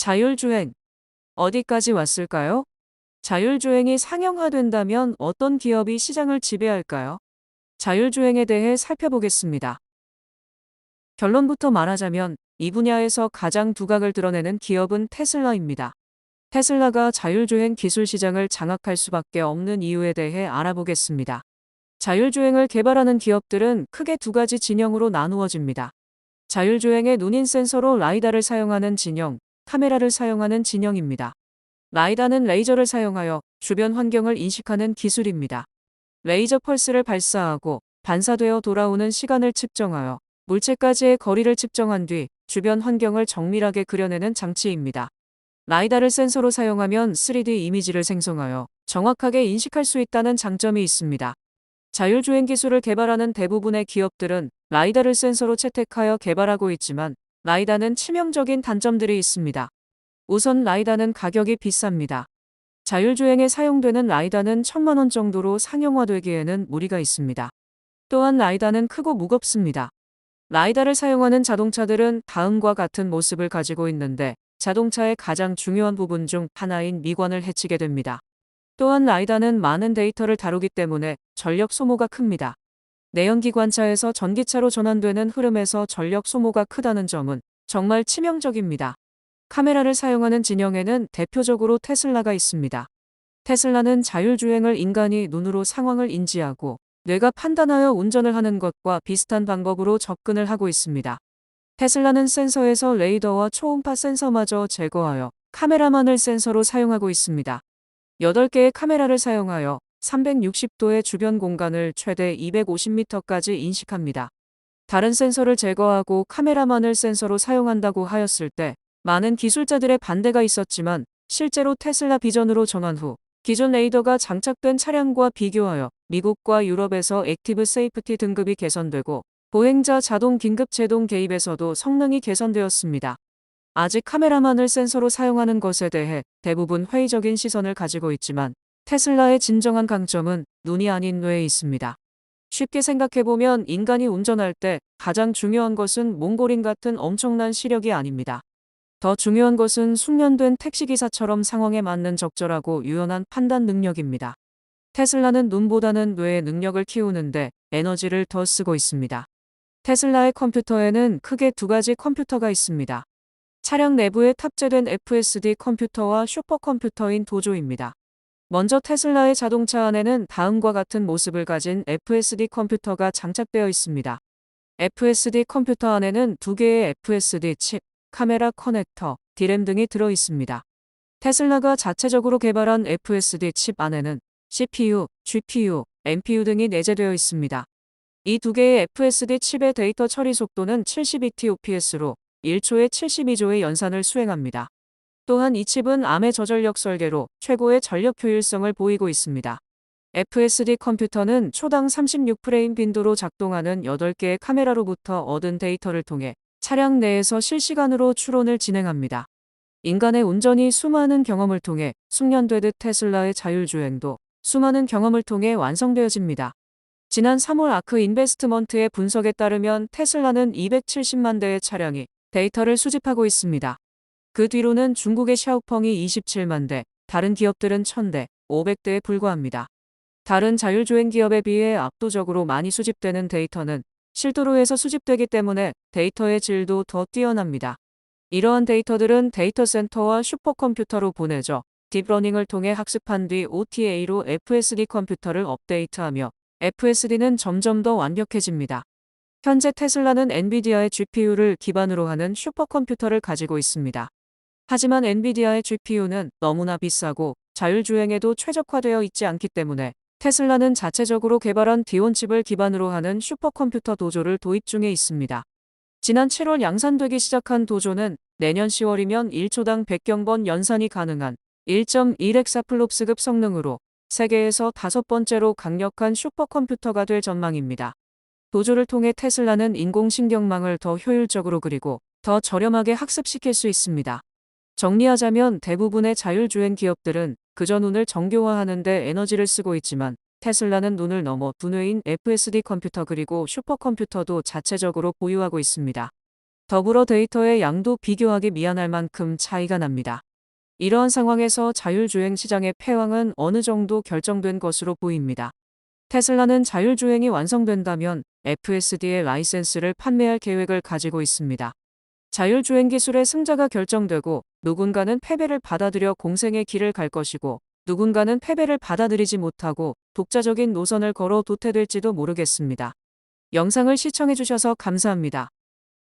자율주행. 어디까지 왔을까요? 자율주행이 상용화된다면 어떤 기업이 시장을 지배할까요? 자율주행에 대해 살펴보겠습니다. 결론부터 말하자면 이 분야에서 가장 두각을 드러내는 기업은 테슬라입니다. 테슬라가 자율주행 기술 시장을 장악할 수밖에 없는 이유에 대해 알아보겠습니다. 자율주행을 개발하는 기업들은 크게 두 가지 진영으로 나누어집니다. 자율주행의 눈인 센서로 라이다를 사용하는 진영, 카메라를 사용하는 진영입니다. 라이다는 레이저를 사용하여 주변 환경을 인식하는 기술입니다. 레이저 펄스를 발사하고 반사되어 돌아오는 시간을 측정하여 물체까지의 거리를 측정한 뒤 주변 환경을 정밀하게 그려내는 장치입니다. 라이다를 센서로 사용하면 3D 이미지를 생성하여 정확하게 인식할 수 있다는 장점이 있습니다. 자율주행 기술을 개발하는 대부분의 기업들은 라이다를 센서로 채택하여 개발하고 있지만 라이다는 치명적인 단점들이 있습니다. 우선 라이다는 가격이 비쌉니다. 자율주행에 사용되는 라이다는 1,000만 원 정도로 상용화되기에는 무리가 있습니다. 또한 라이다는 크고 무겁습니다. 라이다를 사용하는 자동차들은 다음과 같은 모습을 가지고 있는데 자동차의 가장 중요한 부분 중 하나인 미관을 해치게 됩니다. 또한 라이다는 많은 데이터를 다루기 때문에 전력 소모가 큽니다. 내연기관차에서 전기차로 전환되는 흐름에서 전력 소모가 크다는 점은 정말 치명적입니다. 카메라를 사용하는 진영에는 대표적으로 테슬라가 있습니다. 테슬라는 자율주행을 인간이 눈으로 상황을 인지하고 뇌가 판단하여 운전을 하는 것과 비슷한 방법으로 접근을 하고 있습니다. 테슬라는 센서에서 레이더와 초음파 센서마저 제거하여 카메라만을 센서로 사용하고 있습니다. 8개의 카메라를 사용하여 360도의 주변 공간을 최대 250m까지 인식합니다. 다른 센서를 제거하고 카메라만을 센서로 사용한다고 하였을 때 많은 기술자들의 반대가 있었지만 실제로 테슬라 비전으로 전환 후 기존 레이더가 장착된 차량과 비교하여 미국과 유럽에서 액티브 세이프티 등급이 개선되고 보행자 자동 긴급 제동 개입에서도 성능이 개선되었습니다. 아직 카메라만을 센서로 사용하는 것에 대해 대부분 회의적인 시선을 가지고 있지만 테슬라의 진정한 강점은 눈이 아닌 뇌에 있습니다. 쉽게 생각해보면 인간이 운전할 때 가장 중요한 것은 몽골인 같은 엄청난 시력이 아닙니다. 더 중요한 것은 숙련된 택시기사처럼 상황에 맞는 적절하고 유연한 판단 능력입니다. 테슬라는 눈보다는 뇌의 능력을 키우는데 에너지를 더 쓰고 있습니다. 테슬라의 컴퓨터에는 크게 두 가지 컴퓨터가 있습니다. 차량 내부에 탑재된 FSD 컴퓨터와 슈퍼컴퓨터인 도조입니다. 먼저 테슬라의 자동차 안에는 다음과 같은 모습을 가진 FSD 컴퓨터가 장착되어 있습니다. FSD 컴퓨터 안에는 2개의 FSD 칩, 카메라 커넥터, D램 등이 들어 있습니다. 테슬라가 자체적으로 개발한 FSD 칩 안에는 CPU, GPU, NPU 등이 내재되어 있습니다. 이 2개의 FSD 칩의 데이터 처리 속도는 72TOPS로 1초에 72조의 연산을 수행합니다. 또한 이 칩은 암의 저전력 설계로 최고의 전력 효율성을 보이고 있습니다. FSD 컴퓨터는 초당 36프레임 빈도로 작동하는 8개의 카메라로부터 얻은 데이터를 통해 차량 내에서 실시간으로 추론을 진행합니다. 인간의 운전이 수많은 경험을 통해 숙련되듯 테슬라의 자율주행도 수많은 경험을 통해 완성되어집니다. 지난 3월 아크 인베스트먼트의 분석에 따르면 테슬라는 270만 대의 차량이 데이터를 수집하고 있습니다. 그 뒤로는 중국의 샤오펑이 27만 대, 다른 기업들은 1000대, 500대에 불과합니다. 다른 자율주행 기업에 비해 압도적으로 많이 수집되는 데이터는 실도로에서 수집되기 때문에 데이터의 질도 더 뛰어납니다. 이러한 데이터들은 데이터 센터와 슈퍼컴퓨터로 보내져 딥러닝을 통해 학습한 뒤 OTA로 FSD 컴퓨터를 업데이트하며 FSD는 점점 더 완벽해집니다. 현재 테슬라는 엔비디아의 GPU를 기반으로 하는 슈퍼컴퓨터를 가지고 있습니다. 하지만 엔비디아의 GPU는 너무나 비싸고 자율주행에도 최적화되어 있지 않기 때문에 테슬라는 자체적으로 개발한 디온칩을 기반으로 하는 슈퍼컴퓨터 도조를 도입 중에 있습니다. 지난 7월 양산되기 시작한 도조는 내년 10월이면 1초당 100경번 연산이 가능한 1.1엑사플롭스급 성능으로 세계에서 5번째로 강력한 슈퍼컴퓨터가 될 전망입니다. 도조를 통해 테슬라는 인공신경망을 더 효율적으로 그리고 더 저렴하게 학습시킬 수 있습니다. 정리하자면 대부분의 자율주행 기업들은 그저 눈을 정교화하는 데 에너지를 쓰고 있지만 테슬라는 눈을 넘어 두뇌인 FSD 컴퓨터 그리고 슈퍼컴퓨터도 자체적으로 보유하고 있습니다. 더불어 데이터의 양도 비교하기 미안할 만큼 차이가 납니다. 이러한 상황에서 자율주행 시장의 패왕은 어느 정도 결정된 것으로 보입니다. 테슬라는 자율주행이 완성된다면 FSD의 라이센스를 판매할 계획을 가지고 있습니다. 자율주행 기술의 승자가 결정되고 누군가는 패배를 받아들여 공생의 길을 갈 것이고 누군가는 패배를 받아들이지 못하고 독자적인 노선을 걸어 도태될지도 모르겠습니다. 영상을 시청해주셔서 감사합니다.